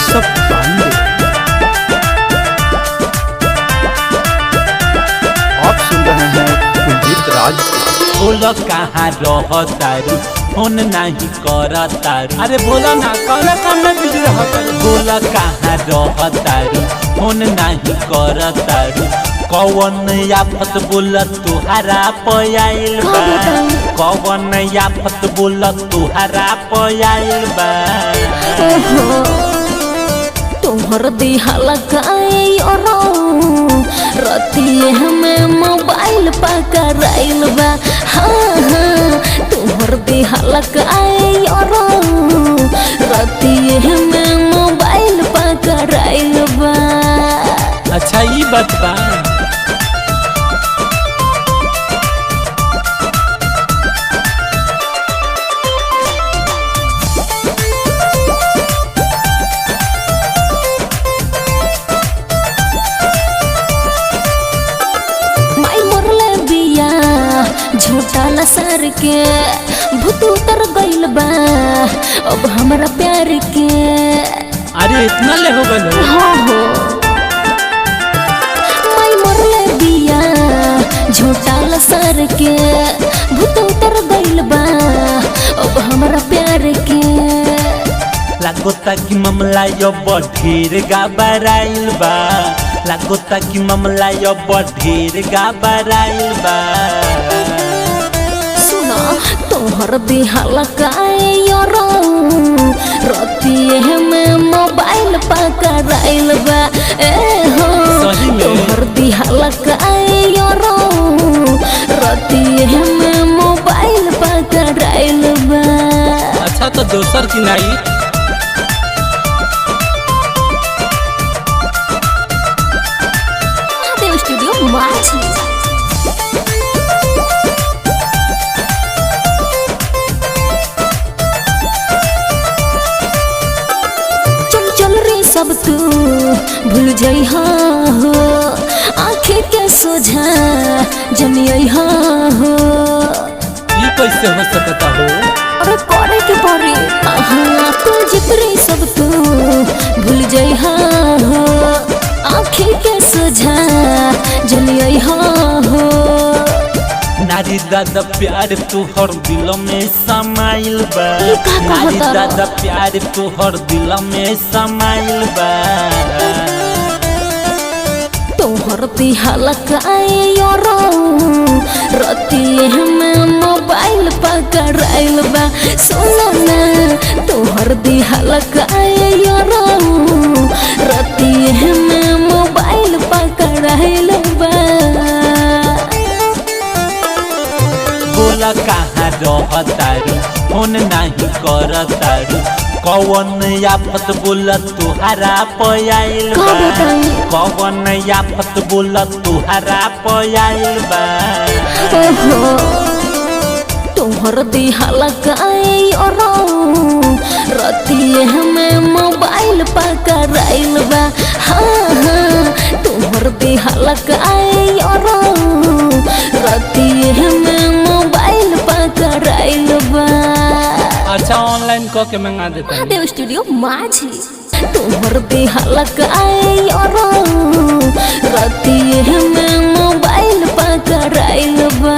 ऋषभ पांडे। आप सुन रहे हैं कुलजीत राज को। बोलो कहाँ रहतारू फोन नहीं करतारू, अरे बोला ना कौन काम में बिजी रहतारू। बोला कहाँ रहतारू फोन नहीं करतारू, कौन आफत बोला तुहरा पयाइल बा, कौन आफत बोला तुहरा पयाइल बा। तोहर दिहाला काई औरो रतिये हमें मोबाइल पकड़ाइल बा। हाँ हाँ तोहर दिहाला काई औरो रतिये हमें मोबाइल पकड़ाइल बा। अच्छा ये बात बा। झूठा लसार के भूत उतर गइल बा अब हमरा प्यार के। अरे इतना ले हो गल हो माई मरले बिया झूठा लसार के भूत उतर गइल बा अब हमरा प्यार के। लागोता कि मामला यो ढेर घबराइल बा, लागोता कि मामला यो ढेर घबराइल बा। सुना तोहर दिहाला काई औरो रतिये में मोबाइल पकड़ाइल बा। ए हो तोहर दिहाला काई औरो रतिये में मोबाइल पकड़ाइल बा। अच्छा तो दोसर की नहीं स्टूडियो माझी। चल चल रे सब तू भूल जाइ हो आँखें के सोझा जमियई हो। ये कैसे हो सकता हो? अरे करे के पड़ी हाँ तू जितरे सब तू भूल जाइ हो आँखें के सोझा जलियई हो। नारी दादा प्यार तुहर दिल में समाइल बा, नारी दादा प्यार तुहर दिल में समाइल बा। तोहर दिहाला काई औरो रतिये में मोबाइल पकड़ाइल बा। सुनो ना तोहर दिहाला काई औरो रतिये में मोबाइल पकड़ाइल बा। बोला कहाँ रहतारू फोन नहीं करतारू, कौन आफत बोला तुहरा पयाइल बा, कौन आफत बोला तुहरा पयाइल बा। तोहर दिहाला काई औरो रतिये में मोबाइल पकड़ाइल बा। हाँ हाँ तोहर दिहाला काई औरो रतिये में मोबाइल पकड़ाइल बा। अच्छा ऑनलाइन कह के मंगा देता हूँ स्टूडियो माझी। तोहर दिहाला काई औरो रतिये में मोबाइल पकड़ाइल बा।